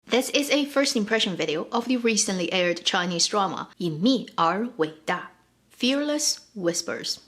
This is a first impression video of the recently aired Chinese drama 隐秘而伟大 Fearless Whispers.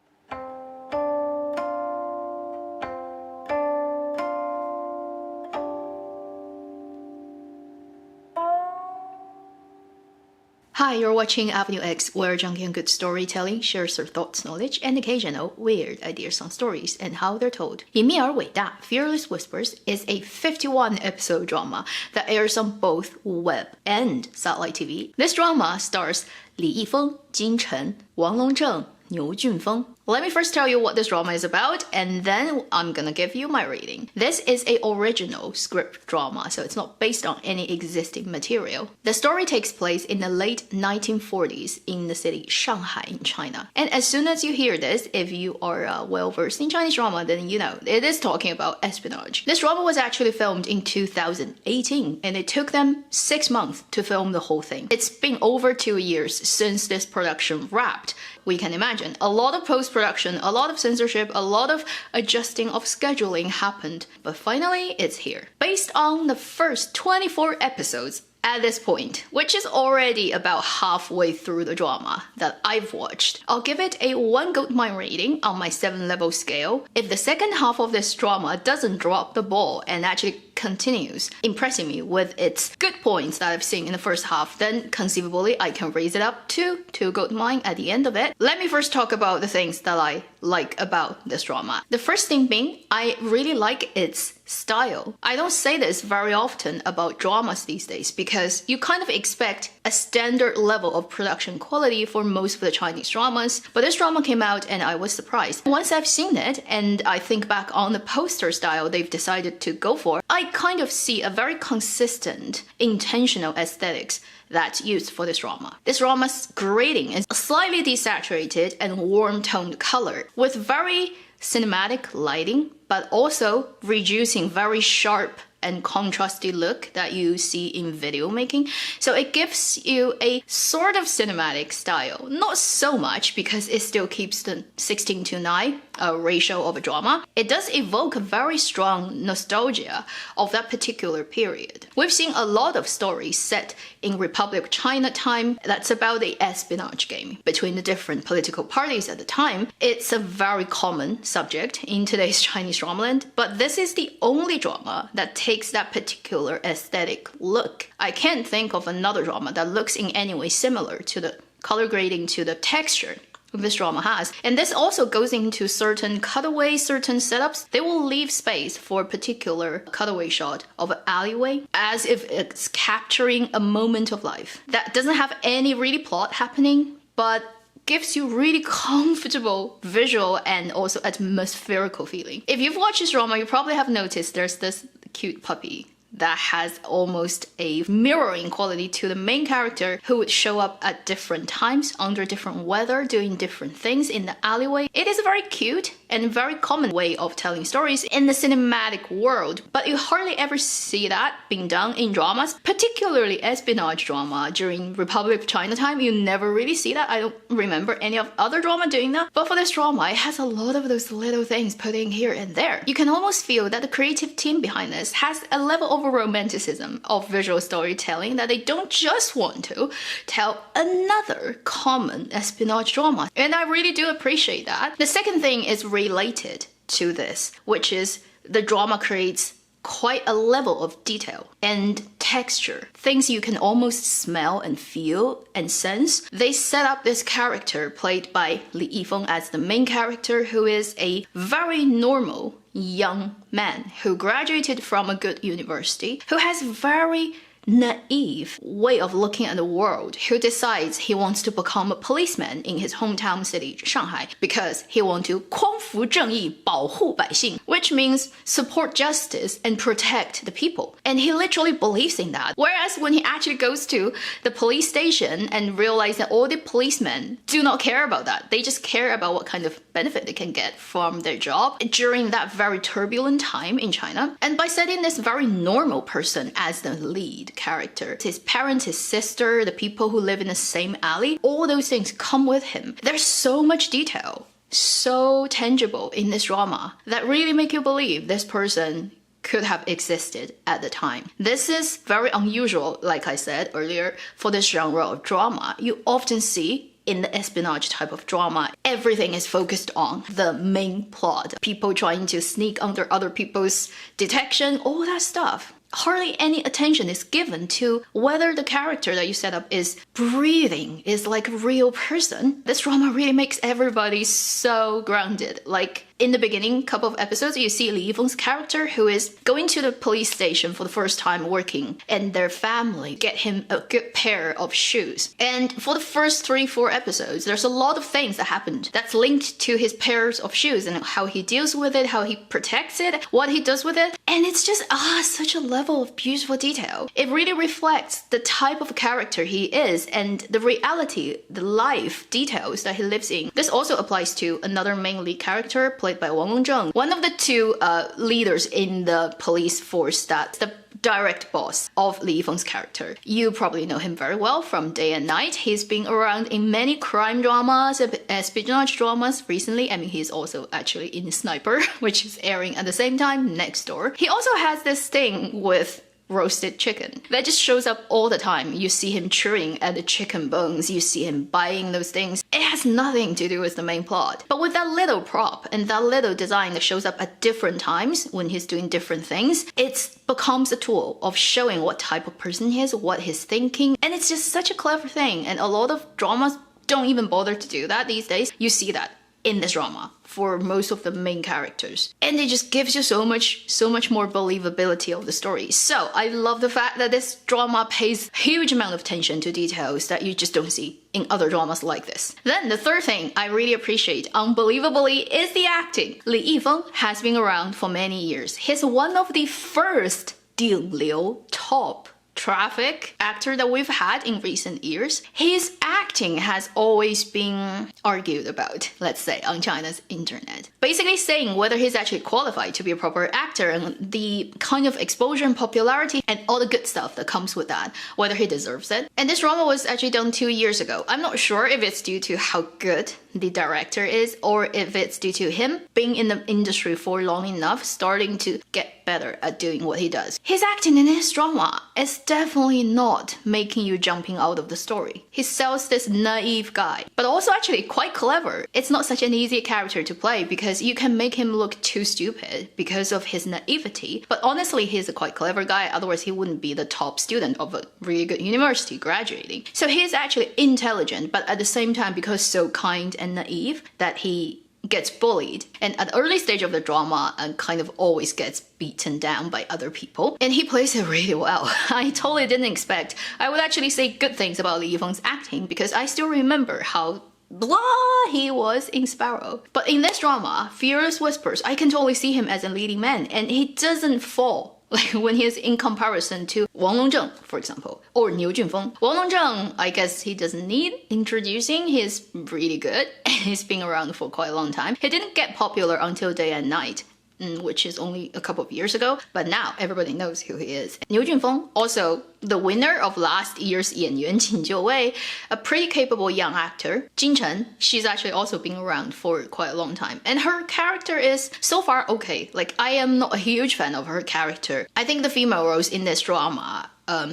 Hi, you're watching Avenue X, where junkie and good storytelling shares their thoughts, knowledge, and occasional weird ideas on stories and how they're told. 隐秘而伟大 Fearless Whispers is a 51-episode drama that airs on both web and satellite TV. This drama stars Li Yifeng, Jin Chen, Wang Longzheng, Niu Junfeng. Let me first tell you what this drama is about, and then I'm gonna give you my rating. This is an original script drama, so it's not based on any existing material. The story takes place in the late 1940s in the city Shanghai in China. And as soon as you hear this, if you are well-versed in Chinese drama, then you know it is talking about espionage. This drama was actually filmed in 2018, and it took them 6 months to film the whole thing. It's been over 2 years since this production wrapped. We can imagine a lot of post-production, a lot of censorship, a lot of adjusting of scheduling happened, but finally it's here. Based on the first 24 episodes at this point, which is already about halfway through the drama that I've watched, I'll give it a 1 gold mine rating on my 7-level scale. If the second half of this drama doesn't drop the ball and actually continues impressing me with its good points that I've seen in the first half, then conceivably I can raise it up to 2 gold mine at the end of it. Let me first talk about the things that I like about this drama. The first thing being, I really like its style. I don't say this very often about dramas these days because you kind of expect a standard level of production quality for most of the Chinese dramas, but this drama came out and I was surprised. Once I've seen it and I think back on the poster style they've decided to go for, I kind of see a very consistent, intentional aesthetics that's used for this drama. This drama's grading is slightly desaturated and warm-toned color with very cinematic lighting, but also reducing very sharp and contrasty look that you see in video making. So it gives you a sort of cinematic style. Not so much because it still keeps the 16:9 ratio of a drama. It does evoke a very strong nostalgia of that particular period. We've seen a lot of stories set in Republic of China time that's about the espionage game between the different political parties at the time. It's a very common subject in today's Chinese dramaland, but this is the only drama that takes that particular aesthetic look. I can't think of another drama that looks in any way similar to the color grading, to the texture this drama has. And this also goes into certain cutaways, certain setups. They will leave space for a particular cutaway shot of an alleyway as if it's capturing a moment of life that doesn't have any really plot happening, but gives you really comfortable visual and also atmospherical feeling. If you've watched this drama, you probably have noticed there's this cute puppy that has almost a mirroring quality to the main character who would show up at different times, under different weather, doing different things in the alleyway. It is a very cute and very common way of telling stories in the cinematic world, but you hardly ever see that being done in dramas, particularly espionage drama during Republic of China time. You never really see that. I don't remember any of other drama doing that, but for this drama, it has a lot of those little things put in here and there. You can almost feel that the creative team behind this has a level of romanticism of visual storytelling that they don't just want to tell another common espionage drama, and I really do appreciate that. The second thing is related to this, which is the drama creates quite a level of detail and texture, things you can almost smell and feel and sense. They set up this character played by Li Yifeng as the main character, who is a very normal young man who graduated from a good university, who has very naive way of looking at the world, who decides he wants to become a policeman in his hometown city, Shanghai, because he wants to 匡扶正义,保护百姓, which means support justice and protect the people. And he literally believes in that. Whereas when he actually goes to the police station and realizes that all the policemen do not care about that. They just care about what kind of benefit they can get from their job during that very turbulent time in China. And by setting this very normal person as the lead character, his parents, his sister, the people who live in the same alley, all those things come with him. There's so much detail, so tangible in this drama that really make you believe this person could have existed at the time. This is very unusual, like I said earlier, for this genre of drama. You often see in the espionage type of drama, everything is focused on the main plot. People trying to sneak under other people's detection, all that stuff. Hardly any attention is given to whether the character that you set up is breathing, is like a real person. This drama really makes everybody so grounded. Like in the beginning couple of episodes, you see Li Yifeng's character who is going to the police station for the first time working, and their family get him a good pair of shoes. And for the first 3-4 episodes, there's a lot of things that happened that's linked to his pairs of shoes and how he deals with it, how he protects it, what he does with it. And it's just such a level of beautiful detail. It really reflects the type of character he is and the reality, the life details that he lives in. This also applies to another main lead character played by Wang Longzheng, one of the two leaders in the police force that's the direct boss of Li Yifeng's character. You probably know him very well from Day and Night. He's been around in many crime dramas, espionage dramas recently. I mean, he's also actually in Sniper, which is airing at the same time next door. He also has this thing with roasted chicken that just shows up all the time. You see him chewing at the chicken bones, you see him buying those things. It has nothing to do with the main plot, but with that little prop and that little design that shows up at different times when he's doing different things, it becomes a tool of showing what type of person he is, what he's thinking, and it's just such a clever thing. And a lot of dramas don't even bother to do that these days. You see that in this drama for most of the main characters, and it just gives you so much more believability of the story. So I love the fact that this drama pays a huge amount of attention to details that you just don't see in other dramas like this. Then the third thing I really appreciate unbelievably is the acting. Li Yifeng has been around for many years. He's one of the first Ding Liu top traffic actor that we've had in recent years. His acting has always been argued about, let's say, on China's internet. Basically saying whether he's actually qualified to be a proper actor and the kind of exposure and popularity and all the good stuff that comes with that, whether he deserves it. And this drama was actually done 2 years ago. I'm not sure if it's due to how good the director is or if it's due to him being in the industry for long enough, starting to get better at doing what he does. His acting in this drama is definitely not making you jumping out of the story. He sells this naive guy, but also actually quite clever. It's not such an easy character to play because you can make him look too stupid because of his naivety. But honestly, he's a quite clever guy, otherwise he wouldn't be the top student of a really good university graduating. So he's actually intelligent, but at the same time, because so kind and naive, that he gets bullied, and at the early stage of the drama kind of always gets beaten down by other people, and he plays it really well. I totally didn't expect I would actually say good things about Li Yifeng's acting because I still remember how blah he was in Sparrow. But in this drama, Fearless Whispers, I can totally see him as a leading man, and he doesn't fall like when he is in comparison to Wang Longzheng, for example, or Niu Junfeng. Wang Longzheng, I guess he doesn't need introducing. He's really good and he's been around for quite a long time. He didn't get popular until Day and Night, which is only a couple of years ago, but now everybody knows who he is. Niu Junfeng, also the winner of last year's 演员请就位, a pretty capable young actor. Jin Chen, she's actually also been around for quite a long time, and her character is so far okay. Like, I am not a huge fan of her character. I think the female roles in this drama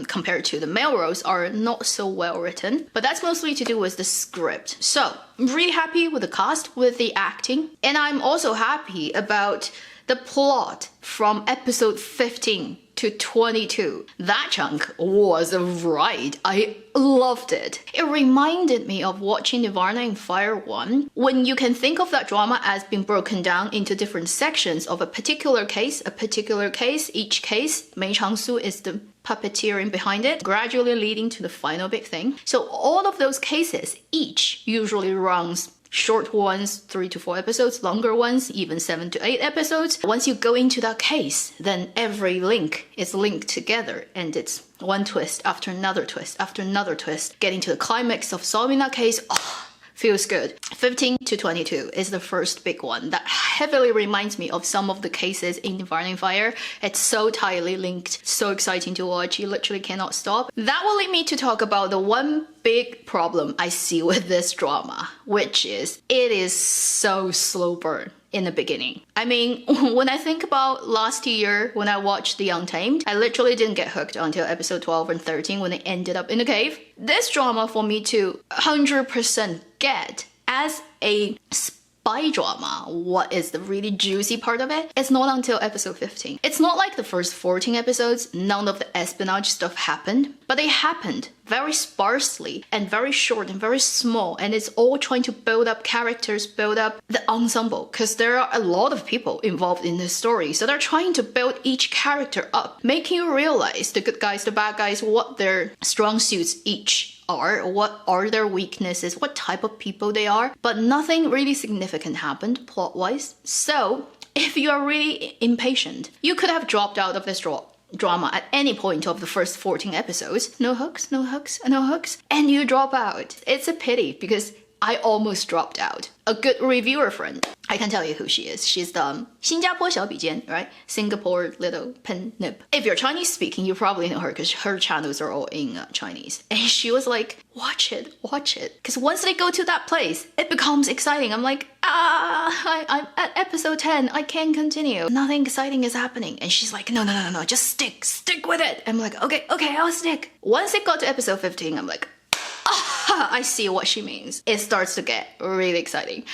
compared to the male roles are not so well written, but that's mostly to do with the script. So I'm really happy with the cast, with the acting, and I'm also happy about the plot from episode 15 to 22. That chunk was a ride. I loved it. It reminded me of watching Nirvana in Fire 1, when you can think of that drama as being broken down into different sections of a particular case, each case, Mei Changsu is the puppeteering behind it, gradually leading to the final big thing. So all of those cases, each usually runs short ones, 3 to 4 episodes, longer ones, even 7 to 8 episodes. Once you go into that case, then every link is linked together, and it's one twist after another twist after another twist, getting to the climax of solving that case. Feels good. 15 to 22 is the first big one that heavily reminds me of some of the cases in Nirvana and Fire. It's so tightly linked, so exciting to watch, you literally cannot stop. That will lead me to talk about the one big problem I see with this drama, which is it is so slow burn. in the beginning. I mean, when I think about last year when I watched The Untamed, I literally didn't get hooked until episode 12 and 13 when they ended up in the cave. This drama for me to 100% get as a spy drama, what is the really juicy part of it? It's not until episode 15. It's not like the first 14 episodes, none of the espionage stuff happened, but they happened very sparsely and very short and very small, and it's all trying to build up characters, build up the ensemble, because there are a lot of people involved in this story, so they're trying to build each character up, making you realize the good guys, the bad guys, what their strong suits each are, what are their weaknesses, what type of people they are, but nothing really significant happened plot-wise. So if you are really impatient, you could have dropped out of this drama at any point of the first 14 episodes. No hooks, no hooks, no hooks, and you drop out. It's a pity because I almost dropped out. A good reviewer friend, I can tell you who she is. She's the 新加坡小笔尖, right? Singapore little pen nip. If you're Chinese speaking, you probably know her because her channels are all in Chinese. And she was like, watch it. Because once they go to that place, it becomes exciting. I'm like, I'm at episode 10. I can't continue. Nothing exciting is happening. And she's like, no, just stick with it. I'm like, okay, I'll stick. Once it got to episode 15, I'm like, I see what she means. It starts to get really exciting.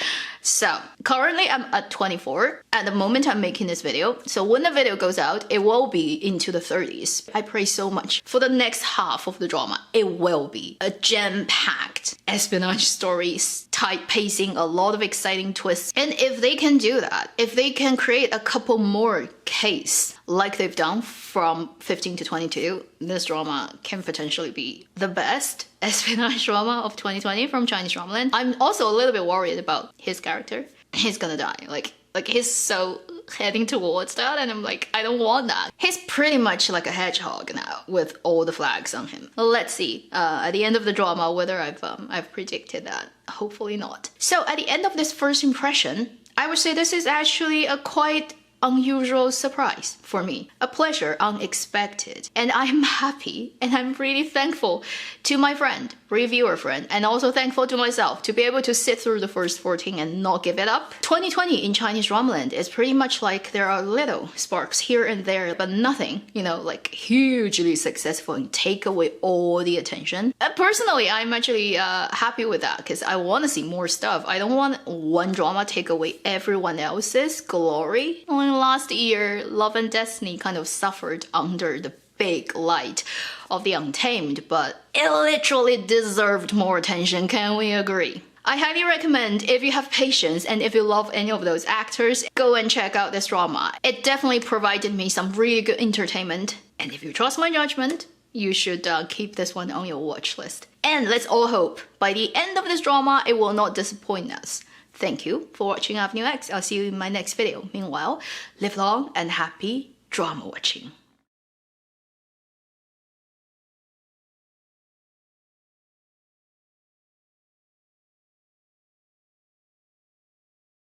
So currently I'm at 24 at the moment I'm making this video. So when the video goes out, it will be into the 30s. I pray so much for the next half of the drama. It will be a jam-packed espionage stories, tight pacing, a lot of exciting twists. And if they can do that, if they can create a couple more cases like they've done from 15 to 22, this drama can potentially be the best espionage drama of 2020 from Chinese dramaland. I'm also a little bit worried about his character. He's gonna die. Like he's so heading towards that, and I'm like, I don't want that. He's pretty much like a hedgehog now with all the flags on him. Let's see at the end of the drama whether I've predicted that. Hopefully not. So at the end of this first impression, I would say this is actually a quite unusual surprise for me, a pleasure unexpected, and I'm happy and I'm really thankful to my friend, reviewer friend, and also thankful to myself to be able to sit through the first 14 and not give it up. 2020 in Chinese dramaland is pretty much like there are little sparks here and there, but nothing, like hugely successful and take away all the attention. Personally, I'm actually happy with that because I want to see more stuff. I don't want one drama take away everyone else's glory. Last year, Love and Destiny kind of suffered under the big light of The Untamed, but it literally deserved more attention, can we agree? I highly recommend, if you have patience and if you love any of those actors, go and check out this drama. It definitely provided me some really good entertainment, and if you trust my judgment, you should keep this one on your watch list. And let's all hope, by the end of this drama, it will not disappoint us. Thank you for watching Avenue X. I'll see you in my next video. Meanwhile, live long and happy drama watching.